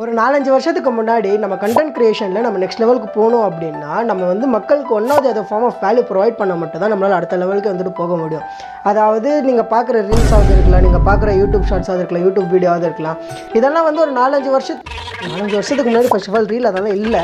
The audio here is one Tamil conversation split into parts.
ஒரு 4-5 வருஷத்துக்கு முன்னாடி நம்ம கண்டென்ட் கிரியேஷனில் நம்ம நெக்ஸ்ட் லெவலுக்கு போகணும் அப்படின்னா நம்ம வந்து மக்களுக்கு ஒன்றாவது அதை ஃபார்ம் ஆஃப் வேல்யூ ப்ரொவைட் பண்ண மட்டும் தான் நம்மளால் அடுத்த லெவலுக்கு வந்துட்டு போக முடியும். அதாவது நீங்கள் பார்க்குற ரீல்ஸாவது இருக்கலாம், நீங்கள் பார்க்குற யூடியூப் ஷார்ட்ஸாவது இருக்கலாம், யூடியூப் வீடியோவாவது இருக்கலாம். இதெல்லாம் வந்து ஒரு 4-5 வருஷத்துக்கு முன்னாடி ஃபர்ஸ்ட் ஆஃப் ஆல் ரீல் அதெல்லாம் இல்லை.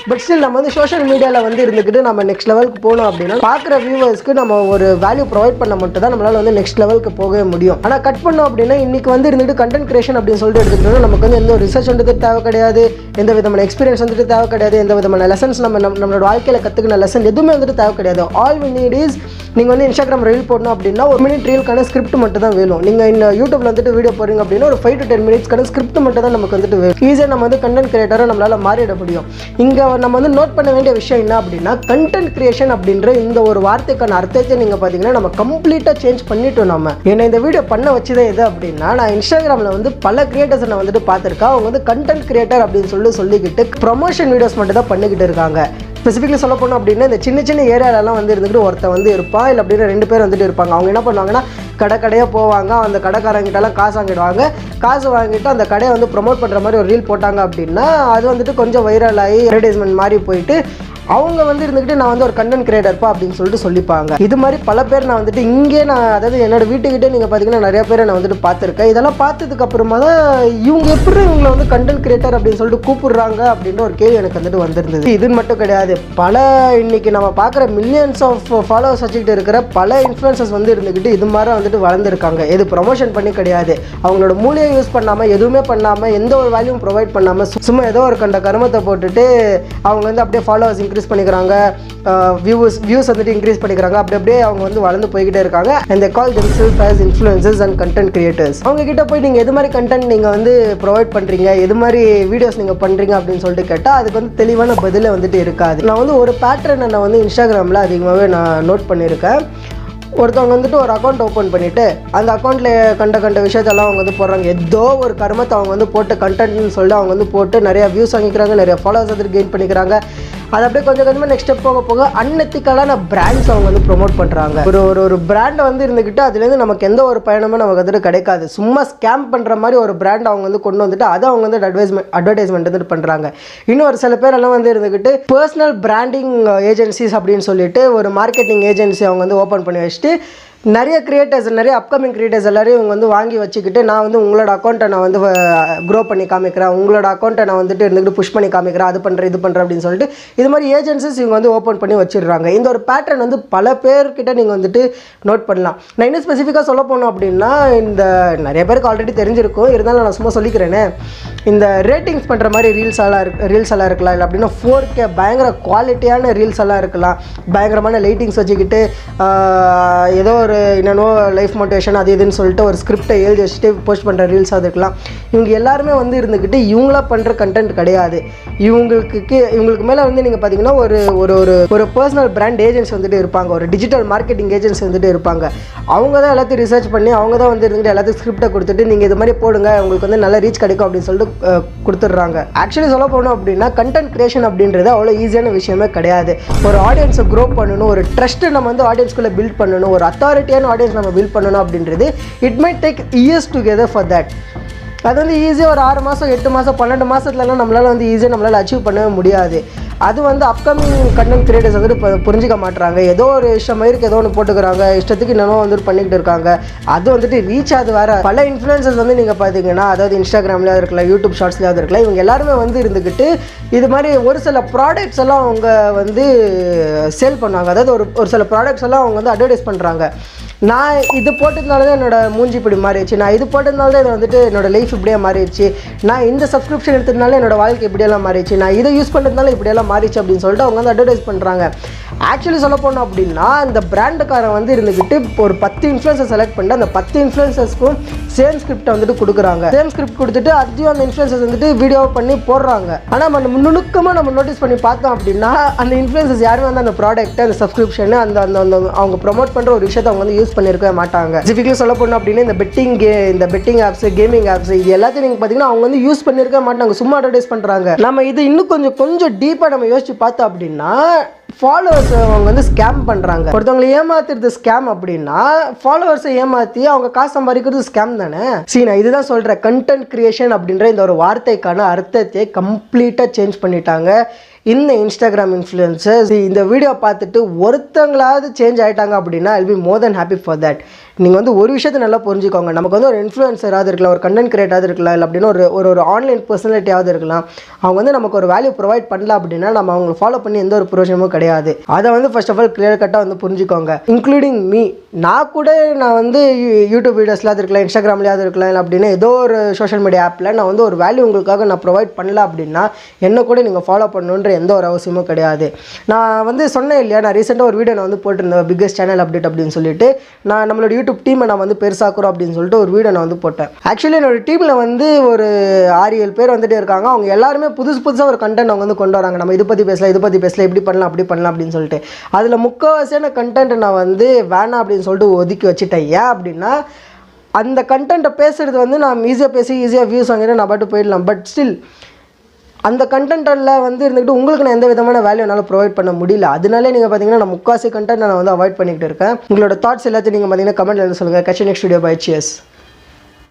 பட் ஸ்டில் நம்ம வந்து சோஷியல் மீடியாவில் வந்து இருந்துக்கிட்டு நம்ம நெக்ஸ்ட் லெவலுக்கு போகணும் அப்படின்னா பார்க்குற வியூவர்ஸ்க்கு நம்ம ஒரு வேல்யூ ப்ரொவைட் பண்ண மட்டும் தான் நம்மளால் வந்து நெக்ஸ்ட் லெவலுக்கு போகவே முடியும். ஆனால் கட் பண்ணோம் அப்படின்னா இன்றைக்கி வந்து இருந்துட்டு கண்டென்ட் கிரியேஷன் அப்படின்னு சொல்லிட்டு எடுத்துக்கிட்டோம்னா நமக்கு வந்து எந்த ஒரு ரிசர்ச் வந்து தேவை கிடையாது, எந்த விதமான எக்ஸ்பீரியன்ஸ் வந்துட்டு தேவை கிடையாது, எந்த விதமான லெசன்ஸ் நம்மளோட வாழ்க்கையில் கற்றுக்கின லெசன் எதுவுமே வந்துட்டு தேவை கிடையாது. ஆல் வி நீட் இஸ் நீங்கள் வந்து இன்ஸ்டாகிராம் ரீல் போடணும் அப்படின்னா 1 மினிட் ரீலுக்கான ஸ்கிரிப்ட் மட்டும் தான் வேணும். நீங்கள் இந்த யூடியூப்ல வந்துட்டு வீடியோ போடுறீங்க அப்படின்னா ஒரு 5 to 10 மினிட்ஸ்க்கான ஸ்கிரிப்ட் மட்டும் தான் நமக்கு வந்துட்டு வேணும். ஈஸியாக நம்ம வந்து கண்டென்ட் கிரியேட்டராக நம்மளால் மாறிட முடியும். இங்கே நம்ம வந்து நோட் பண்ண வேண்டிய விஷயம் என்ன அப்படின்னா கண்டென்ட் கிரியேஷன் அப்படின்ற இந்த ஒரு வார்த்தைக்கான அர்த்தத்தை நீங்கள் பார்த்தீங்கன்னா நம்ம கம்ப்ளீட்டாக சேஞ்ச் பண்ணிட்டோம். நம்ம என்ன இந்த வீடியோ பண்ண வச்சுதே எது அப்படின்னா நான் இன்ஸ்டாகிராமில் வந்து பல கிரியேட்டர்ஸை நான் வந்துட்டு பார்த்துருக்கேன். அவங்க வந்து கண்டென்ட் கிரியேட்டர் அப்படின்னு சொல்லிக்கிட்டு ப்ரொமோஷன் வீடியோஸ் மட்டும் தான் பண்ணிக்கிட்டு இருக்காங்க. ஸ்பெசிஃபிக்லி சொல்ல போனோம் அப்படின்னா இந்த சின்ன சின்ன ஏரியாலெலாம் வந்து இருந்துக்கிட்டு ஒருத்தர் வந்து இருப்பான், இல்லை அப்படின்னா 2 பேர் வந்துட்டு இருப்பாங்க. அவங்க என்ன பண்ணுவாங்கன்னா கடையாக போவாங்க, அந்த கடைக்காரங்கிட்டலாம் காசு வாங்கிடுவாங்க. காசு வாங்கிட்டு அந்த கடையை வந்து ப்ரொமோட் பண்ணுற மாதிரி ஒரு ரீல் போட்டாங்க அப்படின்னா அது வந்துட்டு கொஞ்சம் வைரல் ஆகி அட்வர்டைஸ்மெண்ட் மாதிரி போயிட்டு அவங்க வந்து இருந்துக்கிட்டு நான் வந்து ஒரு கண்டென்ட் கிரியேட்டர்ப்பா அப்படின்னு சொல்லிட்டு சொல்லிப்பாங்க. இது மாதிரி பல பேர் நான் வந்துட்டு இங்கே அதாவது என்னோட வீட்டுக்கிட்டே நீங்கள் பார்த்தீங்கன்னா நிறைய பேரை நான் வந்துட்டு பார்த்துருக்கேன். இதெல்லாம் பார்த்ததுக்கு அப்புறமா தான் இவங்க எப்படி இவங்களை வந்து கண்டென்ட் கிரியேட்டர் அப்படின்னு சொல்லிட்டு கூப்பிடுறாங்க அப்படின்ற ஒரு கேள்வி எனக்கு வந்துட்டு வந்திருந்தது. இது மட்டும் கிடையாது, பல இன்னைக்கு நம்ம பார்க்குற மில்லியன்ஸ் ஆஃப் ஃபாலோவர்ஸ் வச்சுக்கிட்டு இருக்கிற பல இன்ஃப்ளூயன்சர்ஸ் வந்து இருந்துக்கிட்டு இது மாதிரி வந்துட்டு வளர்ந்துருக்காங்க. எது ப்ரொமோஷன் பண்ணி கிடையாது, அவங்களோட மூளையை யூஸ் பண்ணாமல் எதுவுமே பண்ணாமல் எந்த ஒரு வேல்யூவும் ப்ரொவைட் பண்ணாமல் சும்மா ஏதோ ஒரு கண்ட கருமத்தை போட்டுட்டு அவங்க வந்து அப்படியே ஃபாலோவர்ஸ் இன்க்ரீஸ் பண்ணிக்கிறாங்க, வியூஸ் வந்துட்டு இன்க்ரீஸ் பண்ணிக்கிறாங்க. அப்படியே அவங்க வந்து வளர்ந்து போய்கிட்டே இருக்காங்க. and they call themselves as influencers and content creators. அவங்க கிட்ட போய் நீங்கள் எது மாதிரி கண்டென்ட் நீங்கள் வந்து ப்ரொவைட் பண்ணுறீங்க, எது மாதிரி வீடியோஸ் நீங்கள் பண்ணுறீங்க அப்படின்னு சொல்லிட்டு கேட்டால் அதுக்கு வந்து தெளிவான பதிலே வந்துட்டு இருக்காது. நான் வந்து ஒரு பேட்டர்னை நான் வந்து இன்ஸ்டாகிராமில் அதிகமாகவே நான் நோட் பண்ணியிருக்கேன். ஒருத்தவங்க வந்துட்டு ஒரு அக்கௌண்ட் ஓப்பன் பண்ணிவிட்டு அந்த அக்கௌண்ட்டில் கண்ட விஷயத்தெல்லாம் அவங்க வந்து போடுறாங்க. ஏதோ ஒரு கருமத்தை அவங்க வந்து போட்டு கண்டென்ட்னு சொல்லிட்டு அவங்க வந்து போட்டு நிறையா வியூஸ் வாங்கிக்கிறாங்க, நிறைய ஃபாலோவர்ஸ் வந்துட்டு கெயின் பண்ணிக்கிறாங்க. அது அப்படியே கொஞ்சம் கொஞ்சமாக நெக்ஸ்ட் ஸ்டெப் போக அன்எத்திக்கலான பிராண்ட்ஸ் அவங்க வந்து ப்ரொமோட் பண்ணுறாங்க. ஒரு பிராண்டை வந்து இருந்துக்கிட்டு அதுலேருந்து நமக்கு எந்த ஒரு பயணமும் நமக்கு வந்துட்டு கிடைக்காது. சும்மா ஸ்கேம் பண்ணுற மாதிரி ஒரு பிராண்ட் அவங்க வந்து கொண்டு வந்துட்டு அதை அவங்க வந்து அட்வர்டைஸ்மெண்ட் வந்துட்டு பண்ணுறாங்க. இன்னும் ஒரு சில பேர் எல்லாம் வந்து இருந்துக்கிட்டு பர்சனல் பிராண்டிங் ஏஜென்சிஸ் அப்படின்னு சொல்லிட்டு ஒரு மார்க்கெட்டிங் ஏஜென்சி அவங்க வந்து ஓப்பன் பண்ணி வச்சுட்டு நிறைய கிரியேட்டர்ஸ், நிறைய அப்கமிங் கிரியேட்டர்ஸ் எல்லாரையும் இவங்க வந்து வாங்கி வச்சுக்கிட்டு நான் வந்து உங்களோட அக்கௌண்ட்டை நான் வந்து க்ரோ பண்ணி காமிக்கிறேன், உங்களோட அக்கௌண்ட்டை நான் வந்துட்டு இருந்துக்கிட்டு புஷ் பண்ணி காமிக்கிறேன், அது பண்ணுறேன் இது பண்ணுறேன் அப்படின்னு சொல்லிட்டு இது மாதிரி ஏஜென்சிஸ் இவங்க வந்து ஓப்பன் பண்ணி வச்சிடுறாங்க. இந்த ஒரு பேட்டர்ன் வந்து பல பேர்கிட்ட நீங்கள் வந்துட்டு நோட் பண்ணலாம். நான் இன்னும் ஸ்பெசிஃபிக்காக சொல்ல போனோம் அப்படின்னா இந்த நிறைய பேருக்கு ஆல்ரெடி தெரிஞ்சிருக்கும், இருந்தாலும் நான் சும்மா சொல்லிக்கிறேனே, இந்த ரேட்டிங்ஸ் பண்ணுற மாதிரி ரீல்ஸ் எல்லாம் இருக்கலாம், இல்லை அப்படின்னா 4K பயங்கர குவாலிட்டியான ரீல்ஸ் எல்லாம் இருக்கலாம், பயங்கரமான லைட்டிங்ஸ் வச்சுக்கிட்டு ஏதோ ஒரு என்னென்னோ லைஃப் மோட்டிவேஷன் அது இதுன்னு சொல்லிட்டு ஒரு ஸ்கிரிப்டை எழுதி வச்சுட்டு போஸ்ட் பண்ணுற ரீல்ஸாக இருக்கலாம். இவங்க எல்லாருமே வந்து இருந்துக்கிட்டு இவங்களா பண்ணுற கண்டென்ட் கிடையாது. இவங்களுக்கு மேலே வந்து நீங்கள் பார்த்தீங்கன்னா ஒரு பர்சனல் பிராண்ட் ஏஜென்சி வந்துட்டு இருப்பாங்க, ஒரு டிஜிட்டல் மார்க்கெட்டிங் ஏஜென்சி வந்துட்டு இருப்பாங்க. அவங்க தான் எல்லாத்தையும் ரிசர்ச் பண்ணி அவங்க தான் வந்து இருந்துட்டு எல்லாத்தையும் ஸ்கிரிப்டை கொடுத்துட்டு நீங்கள் இது மாதிரி போடுங்க உங்களுக்கு வந்து நல்ல ரீச் கிடைக்கும் அப்படின்னு சொல்லிட்டு கொடுத்துட்றாங்க. ஆக்சுவலி சொல்ல போனோம் அப்படின்னா கண்டென்ட் கிரியேஷன் அப்படின்றது அவ்வளோ ஈஸியான விஷயமே கிடையாது. ஒரு ஆடியன்ஸை க்ரோ பண்ணணும், ஒரு ட்ரஸ்ட்டை நம்ம வந்து ஆடியன்ஸ்குள்ளே பில்ட் பண்ணணும், ஒரு அத்தாரிட்டியான ஆடியன்ஸ் நம்ம பில்ட் பண்ணணும் அப்படின்றது it might take years together for that. அது வந்து ஈஸியாக ஒரு 6 மாதம் 8 மாதம் 12 மாதத்துலலாம் நம்மளால் வந்து ஈஸியாக நம்மளால் அச்சீவ் பண்ணவே முடியாது. அது வந்து அப்கமிங் கண்டென்ட் கிரியேட்டர்ஸ் வந்துட்டு இப்போ புரிஞ்சிக்க மாட்டுறாங்க. ஏதோ ஒரு இஷ்டம் மயிருக்கு ஏதோ ஒன்று போட்டுக்கிறாங்க, இஷ்டத்துக்கு என்னென்னோ வந்துட்டு பண்ணிக்கிட்டு இருக்காங்க. அது வந்துட்டு ரீச் ஆகுது வேறு. பல இன்ஃப்ளூயன்சர்ஸ் வந்து நீங்கள் பார்த்தீங்கன்னா அதாவது இன்ஸ்டாகிராம்லேயாவது இருக்கலாம், யூடியூப் ஷார்ட்ஸ்லேயாவது இருக்கலாம், இவங்க எல்லாருமே வந்து இருந்துக்கிட்டு இது மாதிரி ஒரு சில ப்ராடக்ட்ஸ் எல்லாம் அவங்க வந்து சேல் பண்ணுவாங்க. அதாவது ஒரு சில ப்ராடக்ட்ஸ் எல்லாம் அவங்க வந்து அட்வர்டைஸ் பண்ணுறாங்க. நான் இது போட்டதுனால தான் என்னோடய மூஞ்சி இப்படி மாறிடுச்சு, நான் இது போட்டதுனால தான் இது வந்துட்டு என்னோடய லைஃப் இப்படியே மாறிடுச்சு, நான் இந்த சப்ஸ்கிரிப்ஷன் எடுத்ததுனால என்னோடய வாழ்க்கை இப்படியெல்லாம் மாறிடுச்சு, நான் இதை யூஸ் பண்ணுறதுனால இப்படியெல்லாம் மாறிடுச்சு அப்படின்னு சொல்லிட்டு அவங்க வந்து அட்வர்டைஸ் பண்ணுறாங்க. ஆக்சுவலி சொல்ல போனோம் அப்படின்னா இந்த பிராண்டுக்காரன் வந்து இருந்துக்கிட்டு ஒரு 10 இன்ஃப்ளூயன்சர் செலக்ட் பண்ணிட்டு அந்த 10 இன்ஃப்ளூயன்சர்ஸ்க்கும் சேம் ஸ்கிரிப்டை வந்துட்டு கொடுக்குறாங்க. சேம் ஸ்கிரிப்ட் கொடுத்துட்டு அதையும் அந்த இன்ஃப்ளூயன்சர்ஸ் வந்துட்டு வீடியோ பண்ணி போடுறாங்க. ஆனால் நம்ம நுணுக்கமாக நம்ம நோட்டீஸ் பண்ணி பார்த்தோம் அப்படின்னா அந்த இன்ஃப்ளூயன்சர்ஸ் யாருமே வந்து அந்த ப்ராடக்ட், அந்த சப்ஸ்கிரிப்ஷன், அந்த அவங்க ப்ரொமோட் பண்ணுற ஒரு விஷயத்தை அவங்க வந்து யூஸ் பண்ணியிருக்கவே மாட்டாங்க. ஸ்பெசிஃபிக்கலி சொல்ல போனோம் அப்படின்னா இந்த பெட்டிங் ஆப்ஸ், கேமிங் ஆப்ஸ் இது எல்லாத்தையும் நீங்கள் பார்த்தீங்கன்னா அவங்க வந்து யூஸ் பண்ணியிருக்க மாட்டாங்க, சும்மா அட்வர்டைஸ் பண்ணுறாங்க. நம்ம இது இன்னும் கொஞ்சம் டீப்பாக நம்ம யோசிச்சு பார்த்தோம் அப்படின்னா ஃபாலோவர்ஸ் அவங்க வந்து ஸ்கேம் பண்ணுறாங்க. ஒருத்தவங்களை ஏமாத்துறது ஸ்கேம் அப்படின்னா ஃபாலோவர்ஸை ஏமாற்றி அவங்க காசு சம்பாதிக்கிறது ஸ்கேம் தானே. நான் இதுதான் சொல்கிறேன், கண்டென்ட் கிரியேஷன் அப்படின்ற இந்த ஒரு வார்த்தைக்கான அர்த்தத்தை கம்ப்ளீட்டாக சேஞ்ச் பண்ணிட்டாங்க இந்த இன்ஸ்டாகிராம் இன்ஃப்ளூயன்சர்ஸ். இந்த வீடியோ பார்த்துட்டு ஒருத்தங்களாவது சேஞ்ச் ஆகிட்டாங்க அப்படின்னா I will be more then happy for that. நீங்கள் வந்து ஒரு விஷயத்தை நல்லா புரிஞ்சுக்கோங்க, நமக்கு வந்து ஒரு இன்ஃப்ளூயன்சராவது இருக்கலாம், ஒரு கண்டென்ட் கிரியேட்டாவது இருக்கலாம், இல்லை அப்படின்னா ஒரு ஆன்லைன் பர்சனாலிட்டியாவது இருக்கலாம். அவங்க வந்து நமக்கு ஒரு வேல்யூ ப்ரொவைட் பண்ணல அப்படின்னா நம்ம அவங்களை ஃபாலோ பண்ணி எந்த ஒரு பிரயோஜனமும் கிடையாது. அதை வந்து ஃபர்ஸ்ட் ஆஃப் ஆல் கிளியர் கட்டாக வந்து புரிஞ்சுக்கோங்க. இன்க்ளூடிங் மீ, நான் வந்து யூடியூப் வீடியோஸ்லாவது இருக்கலாம், இன்ஸ்டாகிராம்லேயாவது இருக்கலாம், இல்லை அப்படின்னா ஏதோ ஒரு சோஷியல் மீடியா ஆப்பில் நான் வந்து ஒரு வேல்யூ உங்களுக்காக நான் ப்ரொவைட் பண்ணல அப்படின்னா என்ன கூட நீங்கள் ஃபாலோ பண்ணணுன்ற எந்த ஒரு அவசியமும் கிடையாது. நான் வந்து சொன்னேன் இல்லையா, நான் ரீசெண்டாக ஒரு வீடியோ நான் வந்து போட்டிருந்தேன், பிக்கஸ்ட் சேனல் அப்டேட் அப்படின்னு சொல்லிட்டு. நான் நம்மளோட யூடியூப் டீமை நான் வந்து பெருசாக்குறோம் அப்படின்னு சொல்லிட்டு ஒரு வீடியோ நான் வந்து போட்டேன். ஆக்சுவலி என்னோட டீமில் வந்து ஒரு 6-7 பேர் வந்துட்டே இருக்காங்க. அவங்க எல்லாருமே புதுசாக ஒரு கண்டென்ட் அவங்க வந்து கொண்டு வராங்க. நம்ம இதை பற்றி பேசலாம், இப்படி பண்ணலாம், அப்படி பண்ணலாம் அப்படின்னு சொல்லிட்டு. அதில் முக்கால்வாசியான கண்டென்ட் நான் வந்து வேணாம் அப்படின்னு சொல்லிட்டு ஒதுக்கி வச்சுட்டேன். ஏன் அப்படின்னா அந்த கண்டென்ட்டை பேசுகிறது வந்து நான் ஈஸியாக பேசி ஈஸியாக வியூஸ் வாங்கிட்டு நான் பாட்டு போயிடலாம். பட் ஸ்டில் அந்த கண்டென்ட்டில் வந்து இருந்துக்கிட்டு உங்களுக்கு நான் எந்த விதமான வேல்யூ என்னால் ப்ரொவைட் பண்ண முடியல. அதனாலே நீங்கள் பார்த்தீங்கன்னா நான் முக்காசி கண்டென்ட் நான் வந்து அவாய்ட் பண்ணிக்கிட்டு இருக்கேன். உங்களோட தாட்ஸ் எல்லாத்தையும் நீங்கள் பார்த்தீங்கன்னா கமெண்ட்டில் சொல்லுங்கள். catch you next video. Bye. Cheers.